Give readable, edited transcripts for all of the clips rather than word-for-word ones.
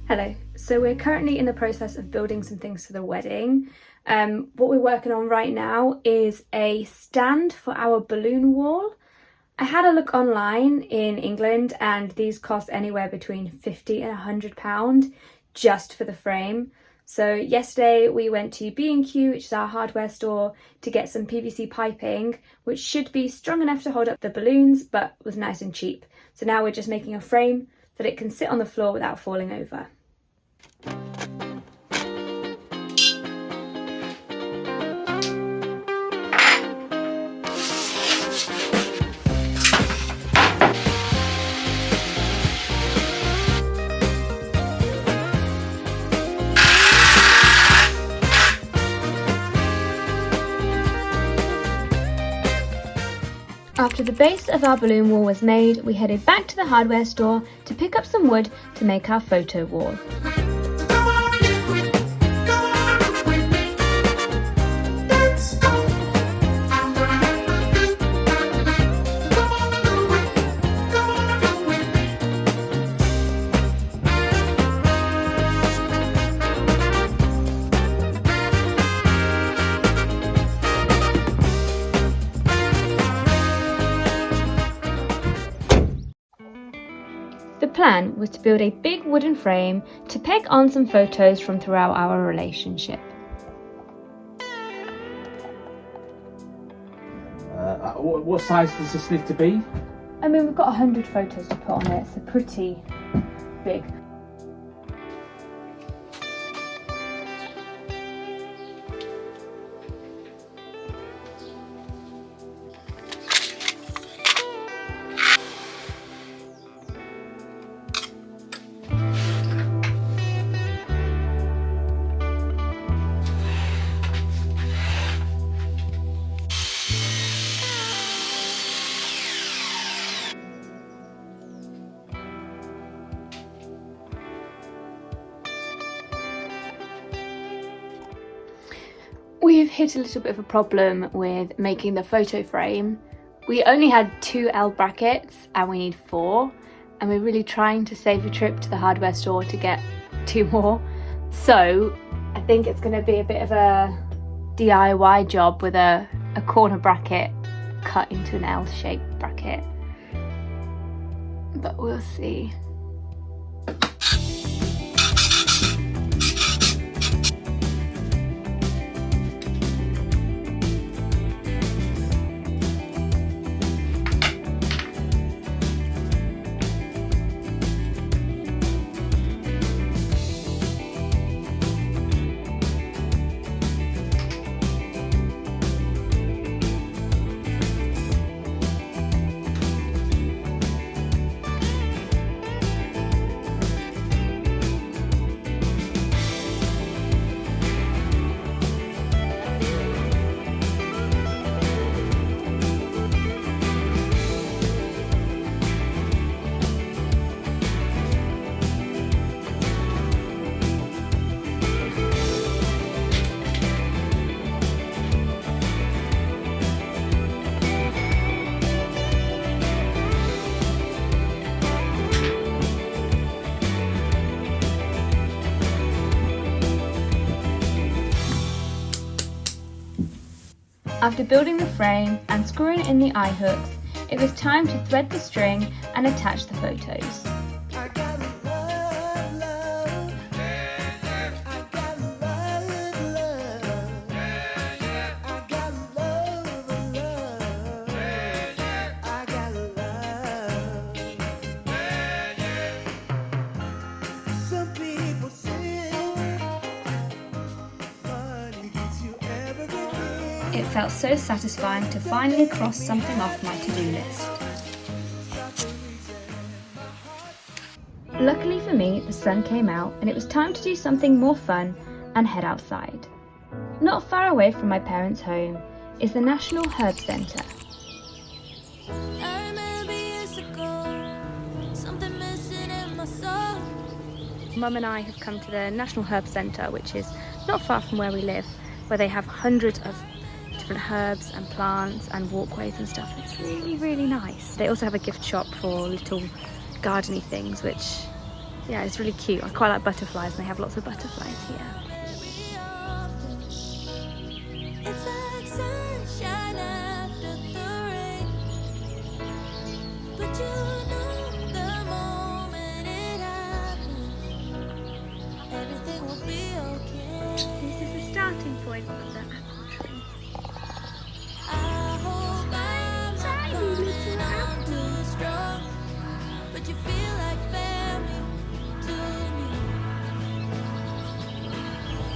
Hello, so we're currently in the process of building some things for the wedding. What we're working on right now is a stand for our balloon wall. I had a look online in England and these cost anywhere between £50 and £100 just for the frame. So yesterday we went to B&Q, which is our hardware store, to get some PVC piping, which should be strong enough to hold up the balloons, but was nice and cheap. So now we're just making a frame so that it can sit on the floor without falling over. After the base of our balloon wall was made, we headed back to the hardware store to pick up some wood to make our photo wall. The plan was to build a big wooden frame to peg on some photos from throughout our relationship. What size does this need to be? I mean, we've got 100 photos to put on it, so pretty big. We've hit a little bit of a problem with making the photo frame. We only had 2 L brackets and we need 4, and we're really trying to save a trip to the hardware store to get 2 more. So I think it's going to be a bit of a DIY job with a corner bracket cut into an L-shaped bracket, but we'll see. After building the frame and screwing in the eye hooks, it was time to thread the string and attach the photos. It felt so satisfying to finally cross something off my to-do list. Luckily for me, the sun came out and it was time to do something more fun and head outside. Not far away from my parents' home is the National Herb Centre. Mum and I have come to the National Herb Centre, which is not far from where we live, where they have hundreds of different herbs and plants and walkways and stuff. It's really, really nice. They also have a gift shop for little gardeny things, which, yeah, it's really cute. I quite like butterflies, and they have lots of butterflies here. It's like sunshine after the rain, but you know the moment it happens, everything will be okay. This is the starting point of the apple tree. I hope I'm not coming on too strong, but you feel like family to me.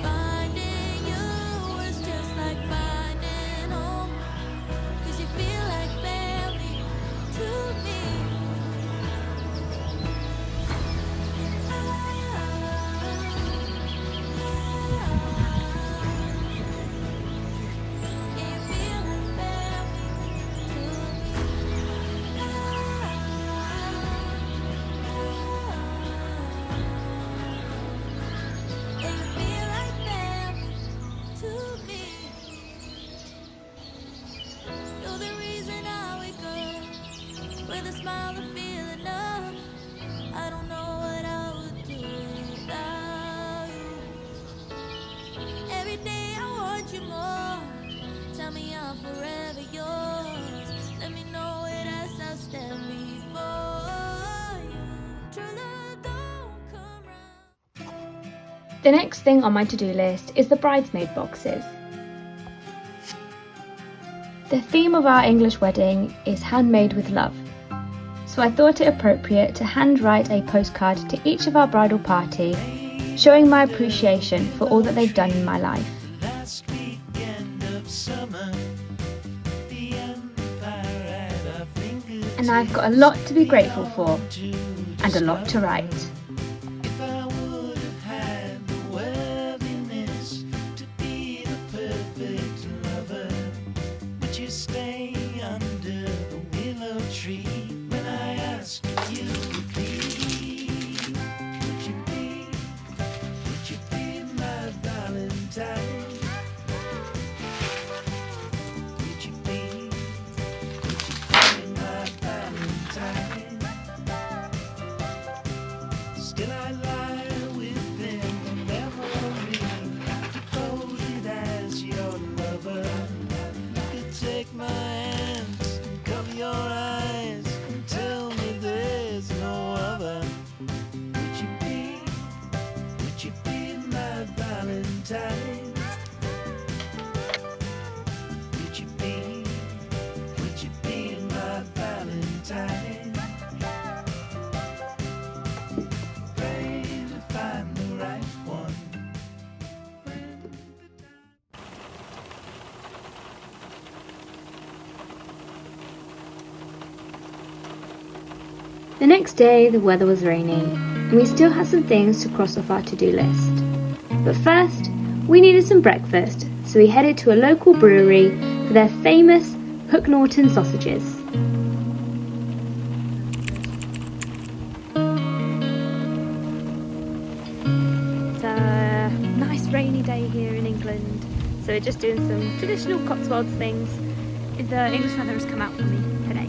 Finding you was just like finding home, 'cause you feel like family to me. You feel like family to me. You feel like family to me. You're the reason I wake up with a smile and feel enough. I don't know what I would do without you. Every day I want you more. Tell me I'm forever yours. Let me know it as I stand before you. True love don't come round. The next thing on my to-do list is the bridesmaid boxes. The theme of our English wedding is handmade with love, so I thought it appropriate to handwrite a postcard to each of our bridal party, showing my appreciation for all that they've done in my life. Last weekend of summer, the empire at our fingers. And I've got a lot to be grateful for, and a lot to write. If I would have had the worthiness to be the perfect lover, would you stay under the willow tree when I asked if you would be? Would you be my Valentine? Would you be my Valentine? Still I lie within the memory, devoted as your lover. You could take my hands and cover your eyes and tell me there's no other. Would you be my Valentine? Would you be my Valentine? Pray to find the right one. The next day, the weather was raining, and we still had some things to cross off our to-do list. But first, we needed some breakfast, so we headed to a local brewery for their famous Hook Norton sausages. It's a nice rainy day here in England, so we're just doing some traditional Cotswolds things. The English weather has come out for me today.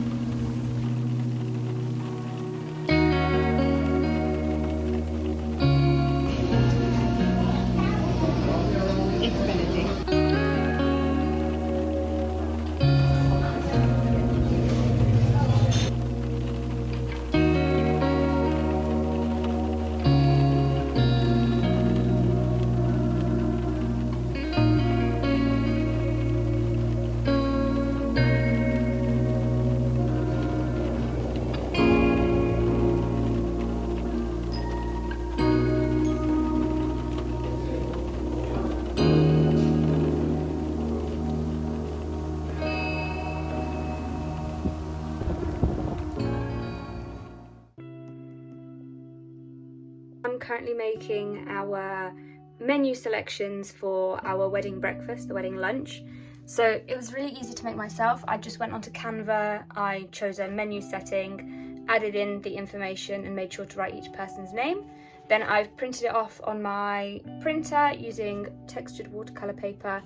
I'm currently making our menu selections for our wedding breakfast, the wedding lunch. So it was really easy to make myself. I just went onto Canva, I chose a menu setting, added in the information and made sure to write each person's name. Then I've printed it off on my printer using textured watercolour paper,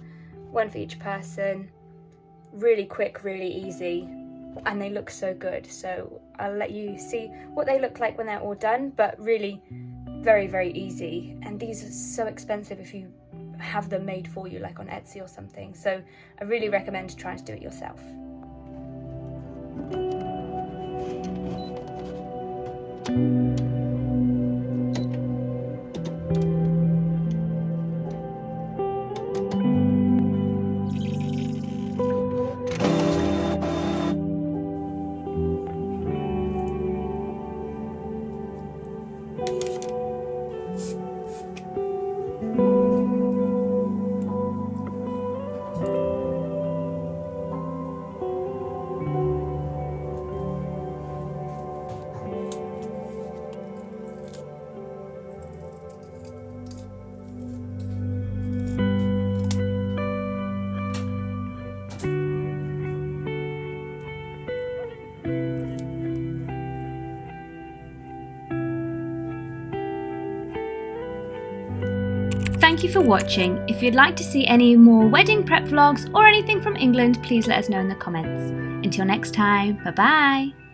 one for each person. Really quick, really easy, and they look so good. So I'll let you see what they look like when they're all done, but really very, very easy. And these are so expensive if you have them made for you, like on Etsy or something. So I really recommend trying to do it yourself. Thank you for watching. If you'd like to see any more wedding prep vlogs or anything from England, please let us know in the comments. Until next time, bye bye!